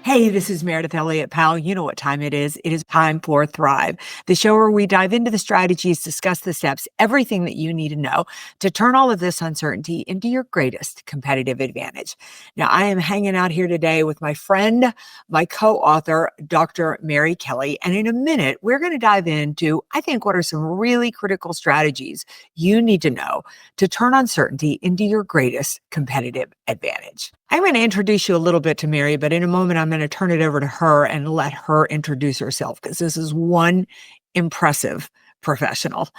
Hey, this is Meridith Elliott Powell. You know what time it is. It is time for Thrive, the show where we dive into the strategies, discuss the steps, everything that you need to know to turn all of this uncertainty into your greatest competitive advantage. Now, I am hanging out here today with my friend, my co-author, Dr. Mary Kelly. And in a minute, we're going to dive into, I think, what are some really critical strategies you need to know to turn uncertainty into your greatest competitive advantage. I'm going to introduce you a little bit to Mary, but in a moment, I'm going to turn it over to her and let her introduce herself because this is one impressive professional.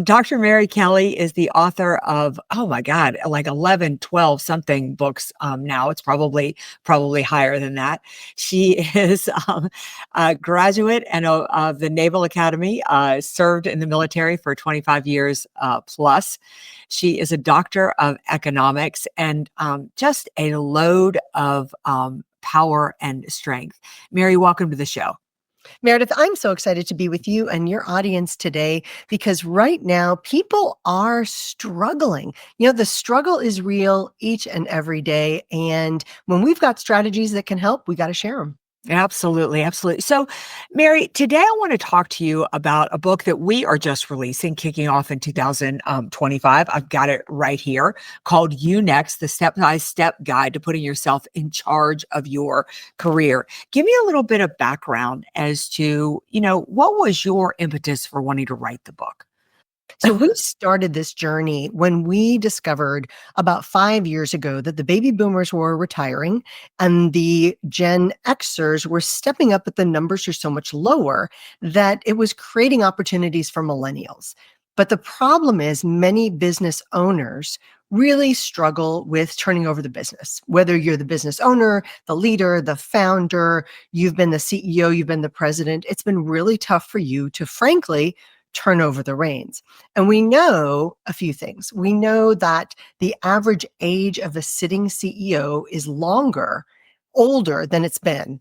Dr. Mary Kelly is the author of, oh my God, like 11, 12 something books now. It's probably higher than that. She is a graduate of the Naval Academy, served in the military for 25 years plus. She is a doctor of economics and just a load of power and strength. Mary, welcome to the show. Meridith, I'm so excited to be with you and your audience today because right now people are struggling. The struggle is real each and every day. And when we've got strategies that can help, we got to share them. Absolutely. Absolutely. So, Mary, today I want to talk to you about a book that we are just releasing, kicking off in 2025. I've got it right here, called You Next, the step-by-step guide to putting yourself in charge of your career. Give me a little bit of background as to, what was your impetus for wanting to write the book? So we started this journey when we discovered about 5 years ago that the baby boomers were retiring and the Gen Xers were stepping up, but the numbers are so much lower that it was creating opportunities for millennials. But the problem is many business owners really struggle with turning over the business. Whether you're the business owner, the leader, the founder, you've been the CEO, you've been the president, it's been really tough for you to, frankly, turn over the reins. And we know a few things. We know that the average age of a sitting CEO is older than it's been,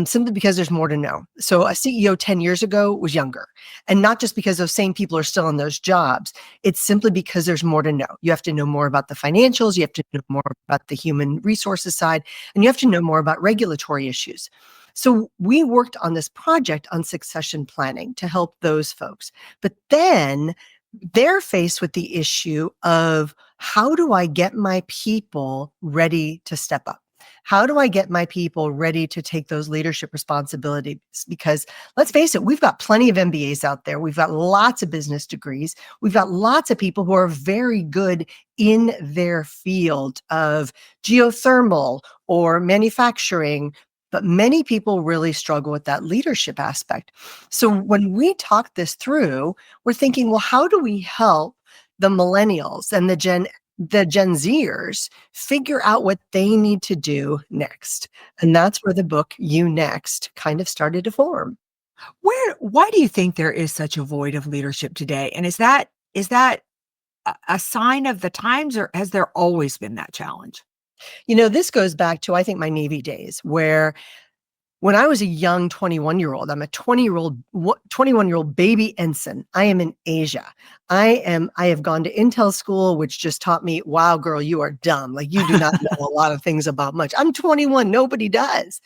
simply because there's more to know. So a CEO 10 years ago was younger. And not just because those same people are still in those jobs. It's simply because there's more to know. You have to know more about the financials. You have to know more about the human resources side. And you have to know more about regulatory issues. So we worked on this project on succession planning to help those folks. But then they're faced with the issue of, how do I get my people ready to step up? How do I get my people ready to take those leadership responsibilities? Because let's face it, we've got plenty of MBAs out there. We've got lots of business degrees. We've got lots of people who are very good in their field of geothermal or manufacturing. But many people really struggle with that leadership aspect. So when we talk this through, we're thinking, well, how do we help the millennials and the Gen Zers figure out what they need to do next? And that's where the book You Next kind of started to form. Why do you think there is such a void of leadership today? And is that a sign of the times, or has there always been that challenge? This goes back to, I think, my Navy days, where when I was a young 21-year-old, I'm a 21-year-old baby ensign. I am in Asia. I have gone to Intel school, which just taught me, wow, girl, you are dumb. Like, you do not know a lot of things about much. I'm 21. Nobody does.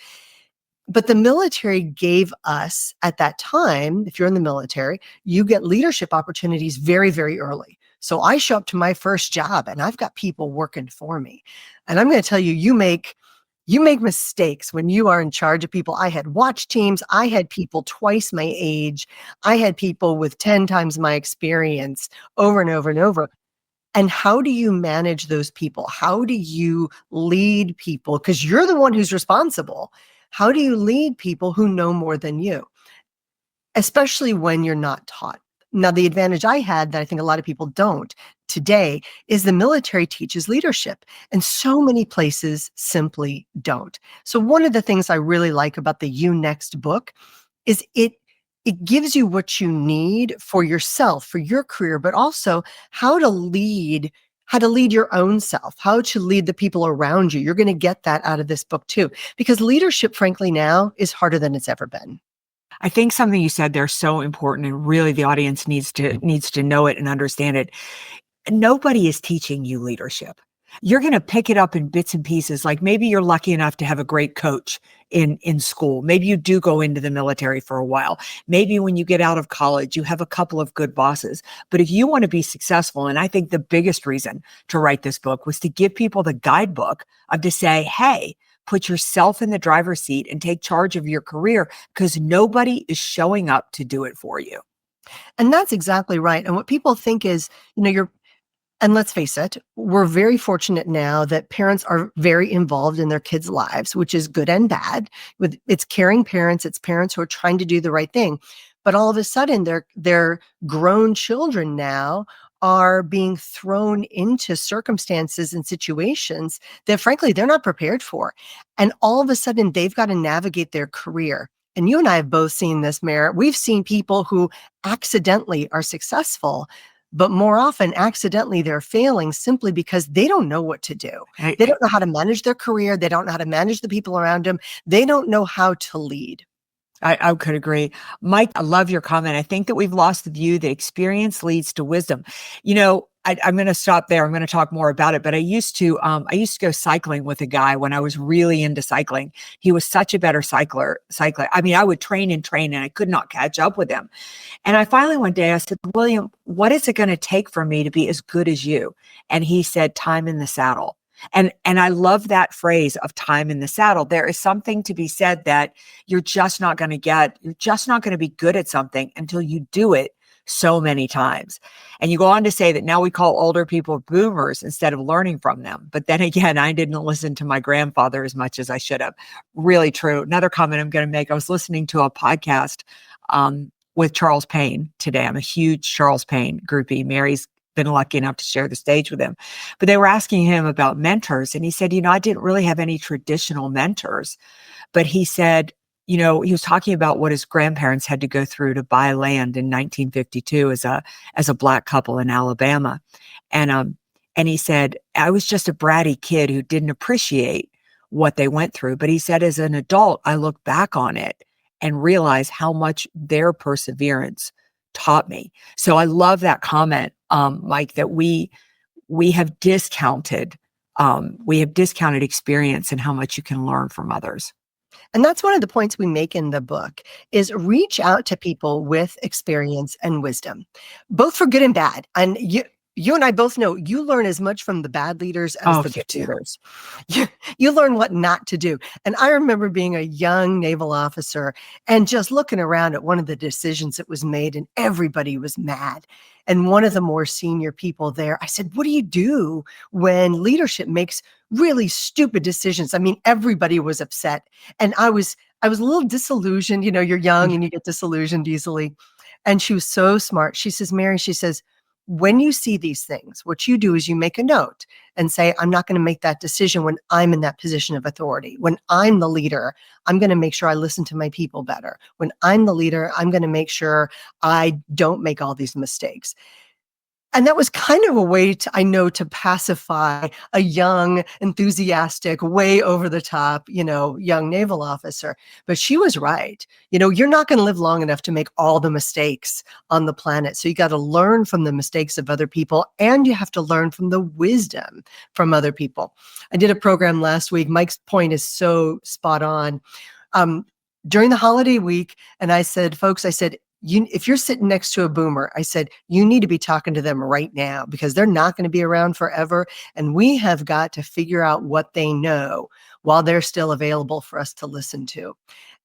But the military gave us, at that time, if you're in the military, you get leadership opportunities very, very early. So I show up to my first job and I've got people working for me. And I'm going to tell you, you make mistakes when you are in charge of people. I had watch teams. I had people twice my age. I had people with 10 times my experience over and over and over. And how do you manage those people? How do you lead people? Because you're the one who's responsible. How do you lead people who know more than you? Especially when you're not taught. Now, the advantage I had that I think a lot of people don't today is the military teaches leadership, and so many places simply don't. So one of the things I really like about the You Next book is it gives you what you need for yourself, for your career, but also how to lead your own self, how to lead the people around you. You're going to get that out of this book too, because leadership, frankly, now is harder than it's ever been. I think something you said there is so important, and really the audience needs to know it and understand it. Nobody is teaching you leadership. You're going to pick it up in bits and pieces. Like maybe you're lucky enough to have a great coach in school. Maybe you do go into the military for a while. Maybe when you get out of college, you have a couple of good bosses. But if you want to be successful, and I think the biggest reason to write this book was to give people the guidebook of to say, hey, put yourself in the driver's seat and take charge of your career because nobody is showing up to do it for you. And that's exactly right. And what people think is, and let's face it, we're very fortunate now that parents are very involved in their kids' lives, which is good and bad. It's caring parents, it's parents who are trying to do the right thing. But all of a sudden, their grown children now are being thrown into circumstances and situations that, frankly, they're not prepared for. And all of a sudden, they've got to navigate their career. And you and I have both seen this, Mare. We've seen people who accidentally are successful, but more often accidentally they're failing simply because they don't know what to do. They don't know how to manage their career. They don't know how to manage the people around them. They don't know how to lead. I could agree. Mike, I love your comment. I think that we've lost the view that experience leads to wisdom. I'm going to stop there. I'm going to talk more about it, but I used to go cycling with a guy when I was really into cycling. He was such a better cycler. I mean, I would train and I could not catch up with him. And I finally one day I said, William, what is it going to take for me to be as good as you? And he said, time in the saddle. And I love that phrase of time in the saddle. There is something to be said that you're just not going to be good at something until you do it so many times. And you go on to say that now we call older people boomers instead of learning from them. But then again, I didn't listen to my grandfather as much as I should have. Really true. Another comment I'm going to make, I was listening to a podcast with Charles Payne today. I'm a huge Charles Payne groupie. Mary's been lucky enough to share the stage with him. But they were asking him about mentors. And he said, I didn't really have any traditional mentors. But he said, he was talking about what his grandparents had to go through to buy land in 1952 as a Black couple in Alabama. And he said, I was just a bratty kid who didn't appreciate what they went through. But he said, as an adult, I look back on it and realize how much their perseverance taught me. So I love that comment, Mike, that we have discounted experience and how much you can learn from others. And that's one of the points we make in the book is reach out to people with experience and wisdom, both for good and bad. And you and I both know you learn as much from the bad leaders as the good leaders. You learn what not to do. And I remember being a young naval officer and just looking around at one of the decisions that was made and everybody was mad. And one of the more senior people there, I said, what do you do when leadership makes really stupid decisions? I mean, everybody was upset. And I was a little disillusioned. You're young and you get disillusioned easily. And she was so smart. She says, Mary, she says, when you see these things, what you do is you make a note and say, I'm not going to make that decision when I'm in that position of authority. When I'm the leader, I'm going to make sure I listen to my people better. When I'm the leader, I'm going to make sure I don't make all these mistakes. And that was kind of a way to pacify a young, enthusiastic, way over the top, young naval officer. But she was right. You're not going to live long enough to make all the mistakes on the planet. So you got to learn from the mistakes of other people, and you have to learn from the wisdom from other people. I did a program last week. Mike's point is so spot on. During the holiday week, and I said, folks, if you're sitting next to a boomer, I said, you need to be talking to them right now because they're not going to be around forever. And we have got to figure out what they know while they're still available for us to listen to.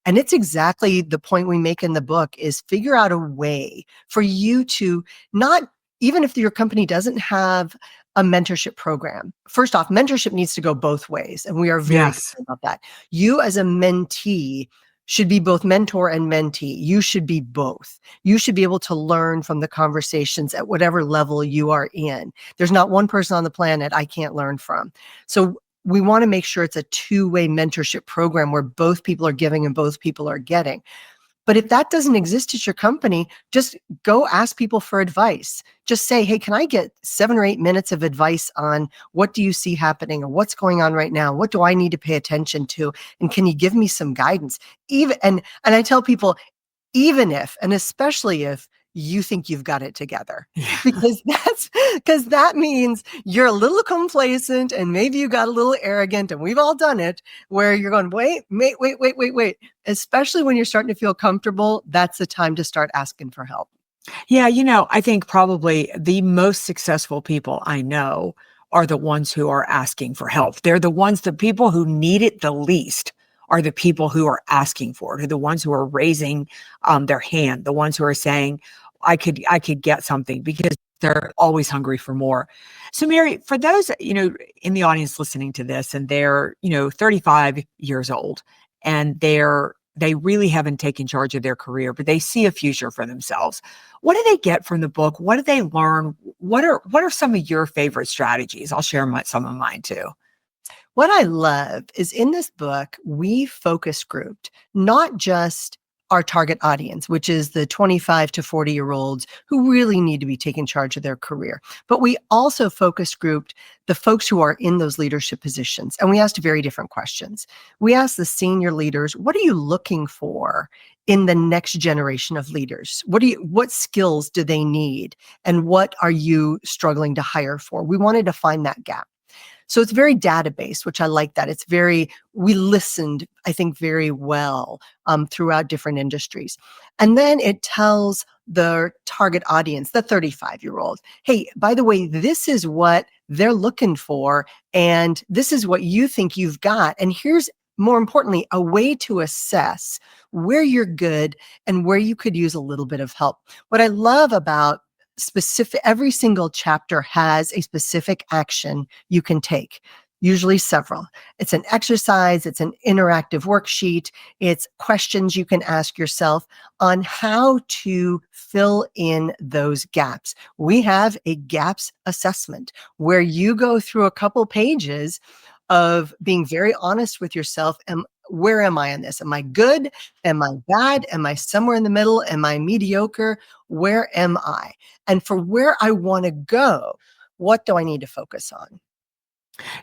And it's exactly the point we make in the book is figure out a way for you to not, even if your company doesn't have a mentorship program. First off, mentorship needs to go both ways. And we are very clear about that. You as a mentee should be both mentor and mentee. You should be both. You should be able to learn from the conversations at whatever level you are in. There's not one person on the planet I can't learn from. So we want to make sure it's a two-way mentorship program where both people are giving and both people are getting. But if that doesn't exist at your company, just go ask people for advice. Just say, hey, can I get 7 or 8 minutes of advice on what do you see happening or what's going on right now? What do I need to pay attention to? And can you give me some guidance? And I tell people, even if, and especially if you think you've got it together. Yeah. Because that means you're a little complacent and maybe you got a little arrogant, and we've all done it, where you're going, wait. Especially when you're starting to feel comfortable, that's the time to start asking for help. Yeah, I think probably the most successful people I know are the ones who are asking for help. They're the people who need it the least are the people who are asking for it, are the ones who are raising their hand, the ones who are saying, I could get something, because they're always hungry for more. So Mary, for those, in the audience listening to this, and they're, 35 years old, and they really haven't taken charge of their career, but they see a future for themselves. What do they get from the book? What do they learn? What are some of your favorite strategies? I'll share some of mine too. What I love is in this book, we focus grouped not just our target audience, which is the 25 to 40-year-olds who really need to be taking charge of their career. But we also focus grouped the folks who are in those leadership positions. And we asked very different questions. We asked the senior leaders, what are you looking for in the next generation of leaders? What skills do they need? And what are you struggling to hire for? We wanted to find that gap. So it's very data-based, which I like that. We listened, I think, very well throughout different industries. And then it tells the target audience, the 35-year-old, hey, by the way, this is what they're looking for, and this is what you think you've got. And here's, more importantly, a way to assess where you're good and where you could use a little bit of help. What I love about every single chapter has a specific action you can take, usually several. It's an exercise, it's an interactive worksheet, it's questions you can ask yourself on how to fill in those gaps. We have a gaps assessment where you go through a couple pages of being very honest with yourself. And where am I in this? Am I good? Am I bad? Am I somewhere in the middle? Am I mediocre? Where am I? And for where I want to go, what do I need to focus on?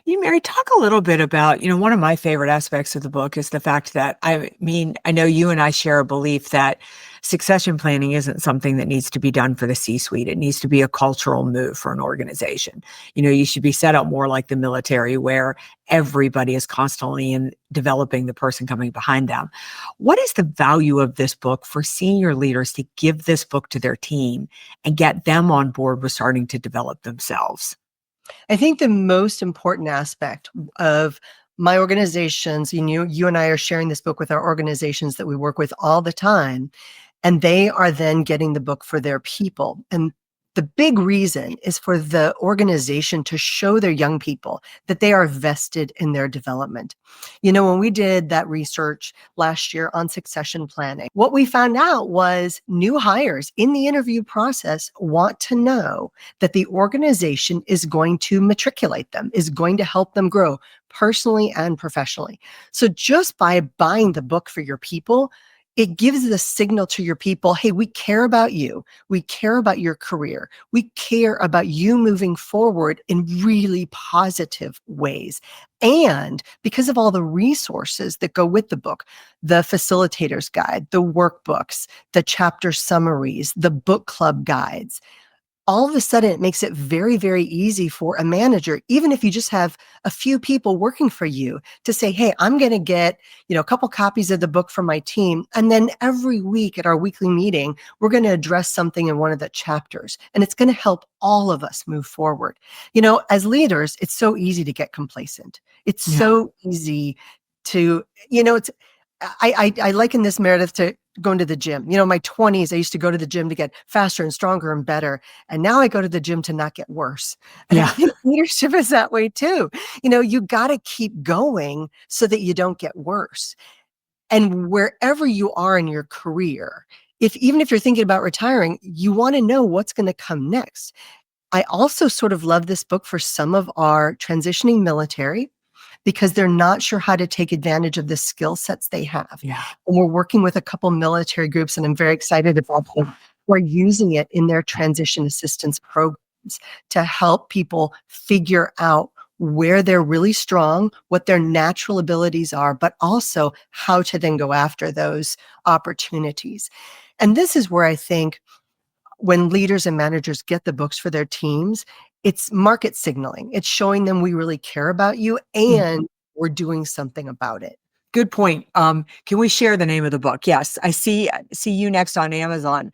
Mary, talk a little bit about, one of my favorite aspects of the book is the fact that, I know you and I share a belief that succession planning isn't something that needs to be done for the C-suite. It needs to be a cultural move for an organization. You should be set up more like the military, where everybody is constantly in developing the person coming behind them. What is the value of this book for senior leaders to give this book to their team and get them on board with starting to develop themselves? I think the most important aspect of my organizations, you and I are sharing this book with our organizations that we work with all the time, and they are then getting the book for their people. And the big reason is for the organization to show their young people that they are vested in their development. When we did that research last year on succession planning, what we found out was new hires in the interview process want to know that the organization is going to matriculate them, is going to help them grow personally and professionally. So just by buying the book for your people, it gives the signal to your people, hey, we care about you. We care about your career. We care about you moving forward in really positive ways. And because of all the resources that go with the book, the facilitator's guide, the workbooks, the chapter summaries, the book club guides, all of a sudden it makes it very, very easy for a manager, even if you just have a few people working for you, to say, hey, I'm going to get, a couple copies of the book from my team. And then every week at our weekly meeting, we're going to address something in one of the chapters, and it's going to help all of us move forward. As leaders, it's so easy to get complacent. It's so easy to, I liken this, Meredith, to going to the gym. My 20s, I used to go to the gym to get faster and stronger and better. And now I go to the gym to not get worse. And I think leadership is that way too. You got to keep going so that you don't get worse. And wherever you are in your career, even if you're thinking about retiring, you want to know what's going to come next. I also sort of love this book for some of our transitioning military, because they're not sure how to take advantage of the skill sets they have. Yeah. And we're working with a couple military groups, and I'm very excited about them, who are using it in their transition assistance programs to help people figure out where they're really strong, what their natural abilities are, but also how to then go after those opportunities. And this is where I think when leaders and managers get the books for their teams, it's market signaling. It's showing them we really care about you and we're doing something about it. Good point. Can we share the name of the book? Yes, I see You Next on Amazon.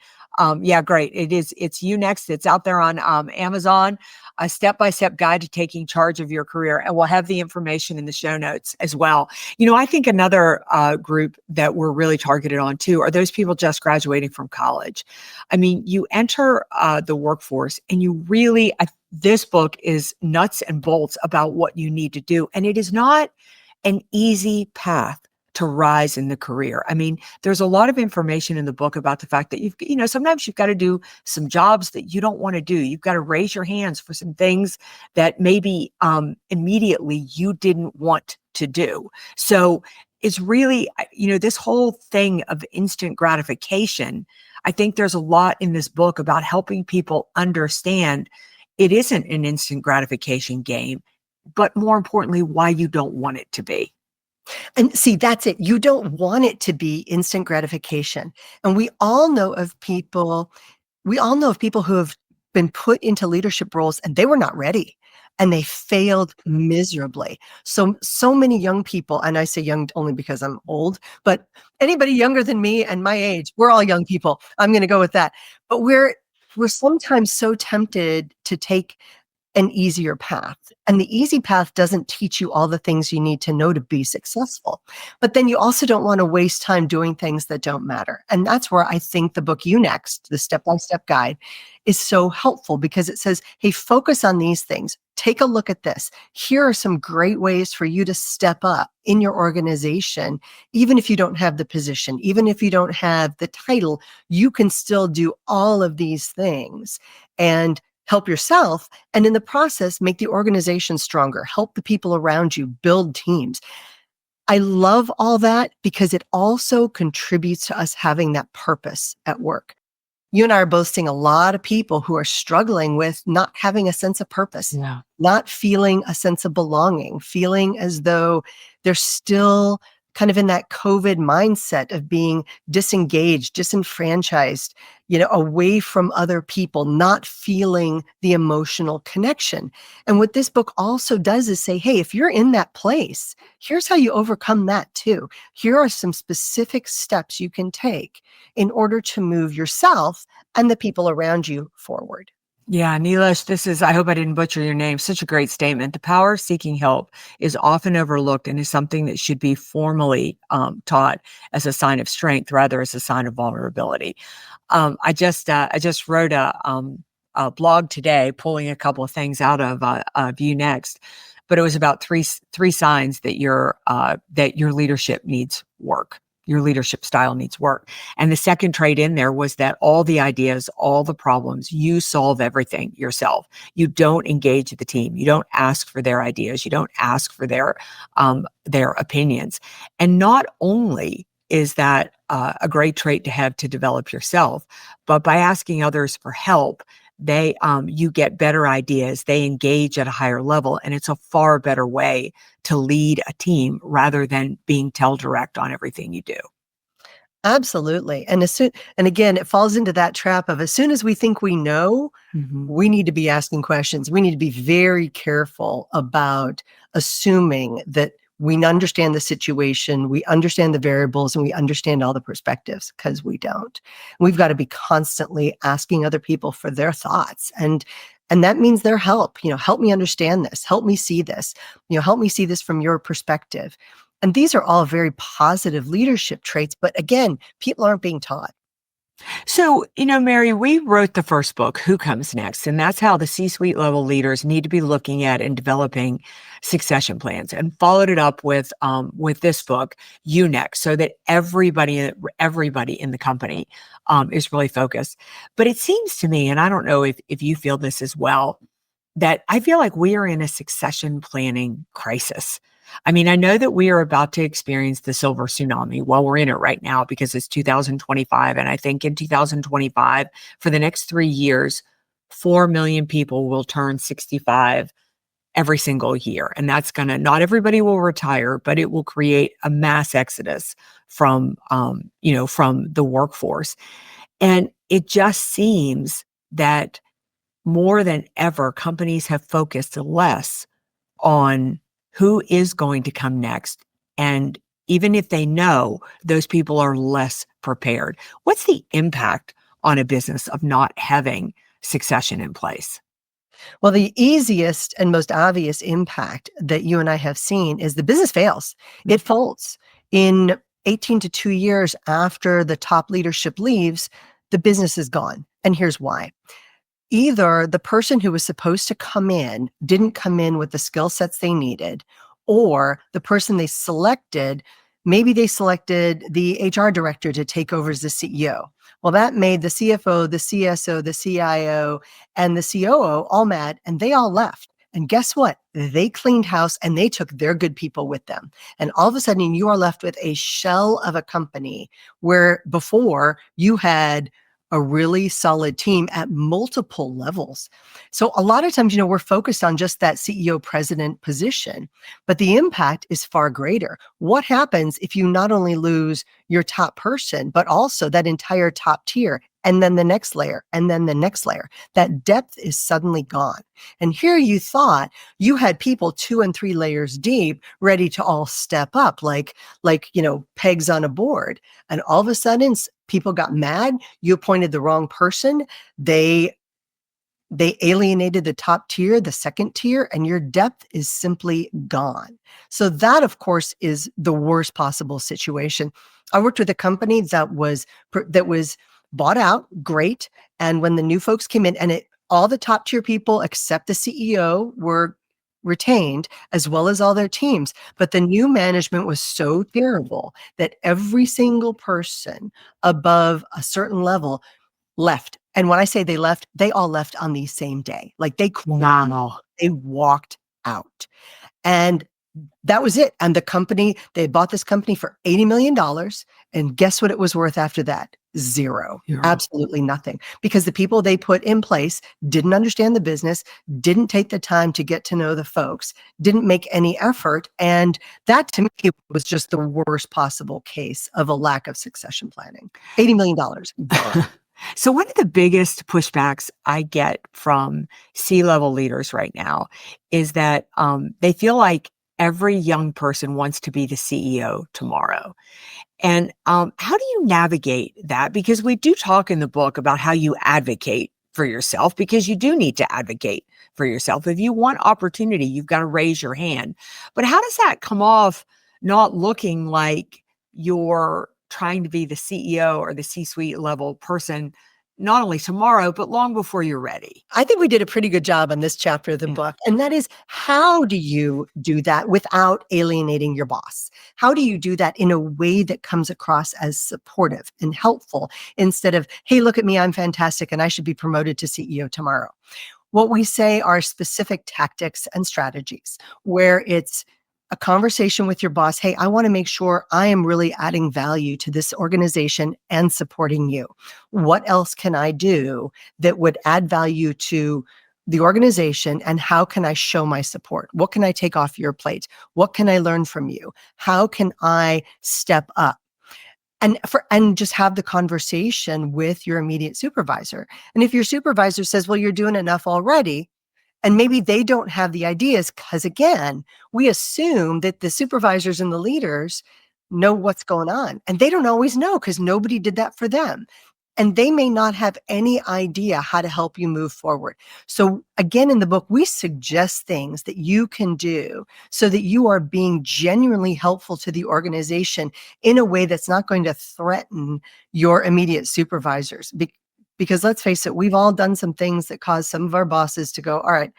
Yeah, great. It's You Next. It's out there on Amazon, a step-by-step guide to taking charge of your career. And we'll have the information in the show notes as well. I think another group that we're really targeted on too are those people just graduating from college. I mean, you enter the workforce and you really, this book is nuts and bolts about what you need to do. And it is not an easy path to rise in the career. I mean, there's a lot of information in the book about the fact that sometimes you've got to do some jobs that you don't want to do. You've got to raise your hands for some things that maybe immediately you didn't want to do. So it's really, this whole thing of instant gratification. I think there's a lot in this book about helping people understand it isn't an instant gratification game, but more importantly, why you don't want it to be. And see, that's it. You don't want it to be instant gratification. And we all know of people who have been put into leadership roles and they were not ready and they failed miserably. So many young people, and I say young only because I'm old, but anybody younger than me and my age, we're all young people. I'm going to go with that. But we're sometimes so tempted to take an easier path. And the easy path doesn't teach you all the things you need to know to be successful. But then you also don't want to waste time doing things that don't matter. And that's where I think the book You Next, the step-by-step guide, is so helpful because it says, hey, focus on these things. Take a look at this. Here are some great ways for you to step up in your organization. Even if you don't have the position, even if you don't have the title, you can still do all of these things and help yourself, and in the process, make the organization stronger, help the people around you, build teams. I love all that because it also contributes to us having that purpose at work. You and I are both seeing a lot of people who are struggling with not having a sense of purpose, not feeling a sense of belonging, feeling as though they're still kind of in that COVID mindset of being disengaged, disenfranchised, away from other people, not feeling the emotional connection. And what this book also does is say, hey, if you're in that place, here's how you overcome that too. Here are some specific steps you can take in order to move yourself and the people around you forward. Yeah, Neelesh, I hope I didn't butcher your name, such a great statement. The power of seeking help is often overlooked and is something that should be formally taught as a sign of strength rather as a sign of vulnerability. I just wrote a blog today, pulling a couple of things out of You Next, but it was about three signs that your leadership needs work. Your leadership style needs work. And the second trait in there was that all the ideas, all the problems, you solve everything yourself. You don't engage the team. You don't ask for their ideas. You don't ask for their opinions. And not only is that a great trait to have to develop yourself, but by asking others for help, you get better ideas. They engage at a higher level, and it's a far better way to lead a team rather than being direct on everything you do. Absolutely. And again, it falls into that trap of as soon as we think we know, we need to be asking questions. We need to be very careful about assuming that we understand the situation, we understand the variables, and we understand all the perspectives, because we don't. We've got to be constantly asking other people for their thoughts. And that means their help. Help me understand this. Help me see this. Help me see this from your perspective. And these are all very positive leadership traits. But again, people aren't being taught. So, Mary, we wrote the first book, Who Comes Next? And that's how the C-suite level leaders need to be looking at and developing succession plans, and followed it up with this book, You Next, so that everybody in the company is really focused. But it seems to me, and I don't know if you feel this as well, that I feel like we are in a succession planning crisis. I mean, I know that we are about to experience the silver tsunami. Well, we're in it right now because it's 2025. And I think in 2025, for the next 3 years, 4 million people will turn 65 every single year. And that's not everybody will retire, but it will create a mass exodus from the workforce. And it just seems that more than ever, companies have focused less on who is going to come next. And even if they know, those people are less prepared. What's the impact on a business of not having succession in place? Well, the easiest and most obvious impact that you and I have seen is the business fails. It folds. In 18 to 2 years after the top leadership leaves, the business is gone. And here's why. Either the person who was supposed to come in didn't come in with the skill sets they needed, or the person they selected, maybe they selected the HR director to take over as the CEO. Well, that made the CFO, the CSO, the CIO, and the COO all mad, and they all left. And guess what? They cleaned house and they took their good people with them. And all of a sudden, you are left with a shell of a company where before you had a really solid team at multiple levels. So a lot of times, we're focused on just that CEO president position, but the impact is far greater. What happens if you not only lose your top person, but also that entire top tier, and then the next layer, and then the next layer? That depth is suddenly gone. And here you thought you had people 2 and 3 layers deep, ready to all step up like pegs on a board. And all of a sudden, people got mad. You appointed the wrong person. They alienated the top tier, the second tier, and your depth is simply gone. So that, of course, is the worst possible situation. I worked with a company that was bought out, great. And when the new folks came in, and all the top tier people except the CEO were retained, as well as all their teams. But the new management was so terrible that every single person above a certain level left. And when I say they left, they all left on the same day. Like they walked out. And that was it. And the company, they bought this company for $80 million. And guess what it was worth after that? Zero. Yeah. Absolutely nothing. Because the people they put in place didn't understand the business, didn't take the time to get to know the folks, didn't make any effort. And that to me was just the worst possible case of a lack of succession planning. $80 million. Gone. So one of the biggest pushbacks I get from C-level leaders right now is that they feel like every young person wants to be the CEO tomorrow. And how do you navigate that? Because we do talk in the book about how you advocate for yourself, because you do need to advocate for yourself. If you want opportunity, you've got to raise your hand. But how does that come off not looking like you're trying to be the CEO or the C-suite level person, not only tomorrow, but long before you're ready? I think we did a pretty good job on this chapter of the book. And that is, how do you do that without alienating your boss? How do you do that in a way that comes across as supportive and helpful instead of, hey, look at me, I'm fantastic, and I should be promoted to CEO tomorrow? What we say are specific tactics and strategies where it's a conversation with your boss. Hey, I want to make sure I am really adding value to this organization and supporting you. What else can I do that would add value to the organization, and how can I show my support? What can I take off your plate? What can I learn from you? How can I step up? And just have the conversation with your immediate supervisor. And if your supervisor says, well, you're doing enough already, and maybe they don't have the ideas, because again, we assume that the supervisors and the leaders know what's going on, and they don't always know because nobody did that for them. And they may not have any idea how to help you move forward. So again, in the book, we suggest things that you can do so that you are being genuinely helpful to the organization in a way that's not going to threaten your immediate supervisors. Because let's face it, we've all done some things that cause some of our bosses to go, all right,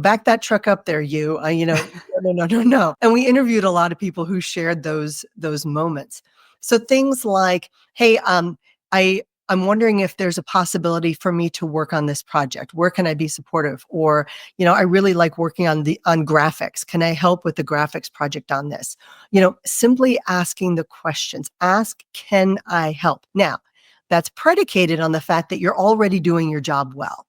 back that truck up there, no. And we interviewed a lot of people who shared those moments. So things like, hey, I'm wondering if there's a possibility for me to work on this project. Where can I be supportive? Or, I really like working on graphics. Can I help with the graphics project on this? Simply asking the questions. Ask, can I help? Now, that's predicated on the fact that you're already doing your job well.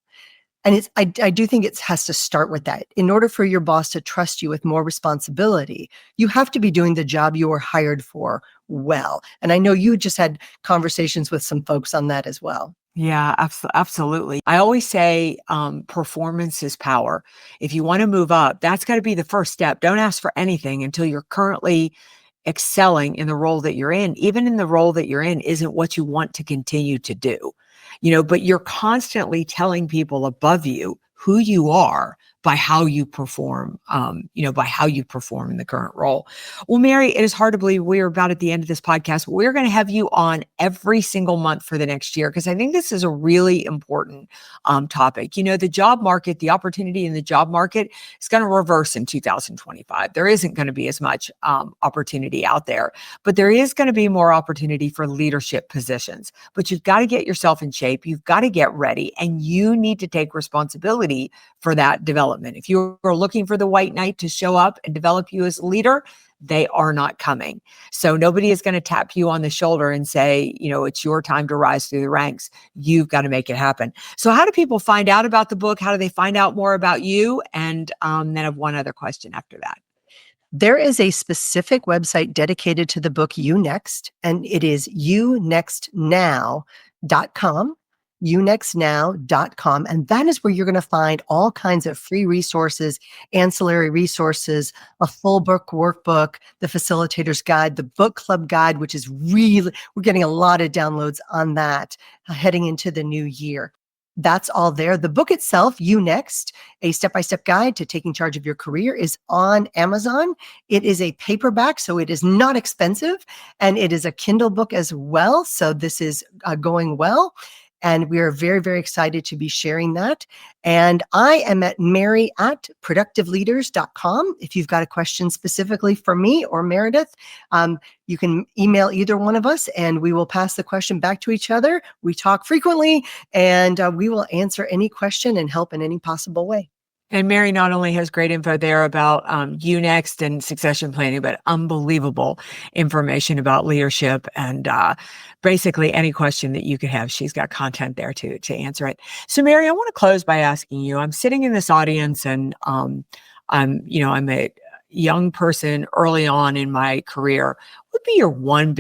And I do think it has to start with that. In order for your boss to trust you with more responsibility, you have to be doing the job you were hired for well. And I know you just had conversations with some folks on that as well. Yeah, absolutely. I always say performance is power. If you want to move up, that's got to be the first step. Don't ask for anything until you're currently excelling in the role that you're in. Even in the role that you're in isn't what you want to continue to do, but you're constantly telling people above you who you are by how you perform, by how you perform in the current role. Well, Mary, it is hard to believe we're about at the end of this podcast. We're going to have you on every single month for the next year, because I think this is a really important topic. The job market, the opportunity in the job market is going to reverse in 2025. There isn't going to be as much opportunity out there, but there is going to be more opportunity for leadership positions. But you've got to get yourself in shape. You've got to get ready, and you need to take responsibility for that development. If you are looking for the white knight to show up and develop you as a leader, they are not coming. So nobody is going to tap you on the shoulder and say, it's your time to rise through the ranks. You've got to make it happen. So how do people find out about the book? How do they find out more about you? And then I have one other question after that. There is a specific website dedicated to the book You Next, and it is younextnow.com. younextnow.com. And that is where you're going to find all kinds of free resources, ancillary resources, a full book workbook, the facilitator's guide, the book club guide, which is we're getting a lot of downloads on that heading into the new year. That's all there. The book itself, You Next, a step-by-step guide to taking charge of your career, is on Amazon. It is a paperback, so it is not expensive, and it is a Kindle book as well. So this is going well. And we are very, very excited to be sharing that. And I am at mary@productiveleaders.com. If you've got a question specifically for me or Meridith, you can email either one of us and we will pass the question back to each other. We talk frequently, and we will answer any question and help in any possible way. And Mary not only has great info there about You Next and succession planning, but unbelievable information about leadership and basically any question that you could have. She's got content there to answer it. So Mary, I want to close by asking you, I'm sitting in this audience and I'm a young person early on in my career. What would be your one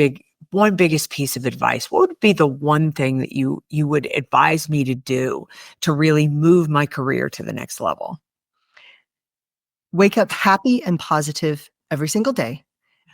biggest piece of advice? What would be the one thing that you would advise me to do to really move my career to the next level? Wake up happy and positive every single day,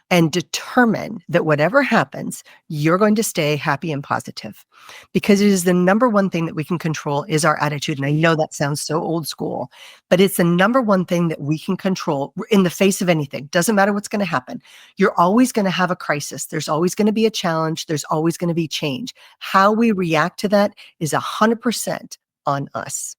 and determine that whatever happens, you're going to stay happy and positive, because it is the number one thing that we can control is our attitude. And I know that sounds so old school, but it's the number one thing that we can control in the face of anything. Doesn't matter what's going to happen. You're always going to have a crisis. There's always going to be a challenge. There's always going to be change. How we react to that is 100% on us.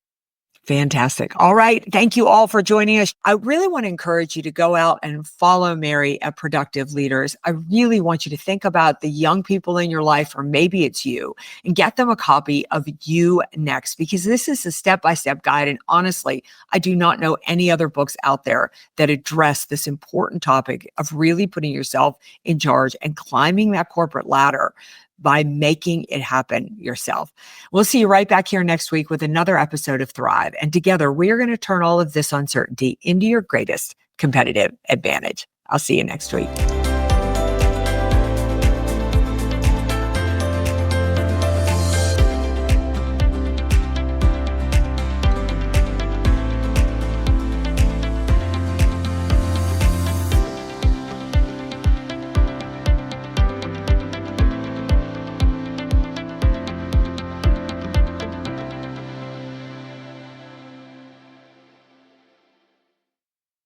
Fantastic. All right. Thank you all for joining us. I really want to encourage you to go out and follow Mary at Productive Leaders. I really want you to think about the young people in your life, or maybe it's you, and get them a copy of You Next, because this is a step-by-step guide. And honestly, I do not know any other books out there that address this important topic of really putting yourself in charge and climbing that corporate ladder by making it happen yourself. We'll see you right back here next week with another episode of Thrive. And together, we are going to turn all of this uncertainty into your greatest competitive advantage. I'll see you next week.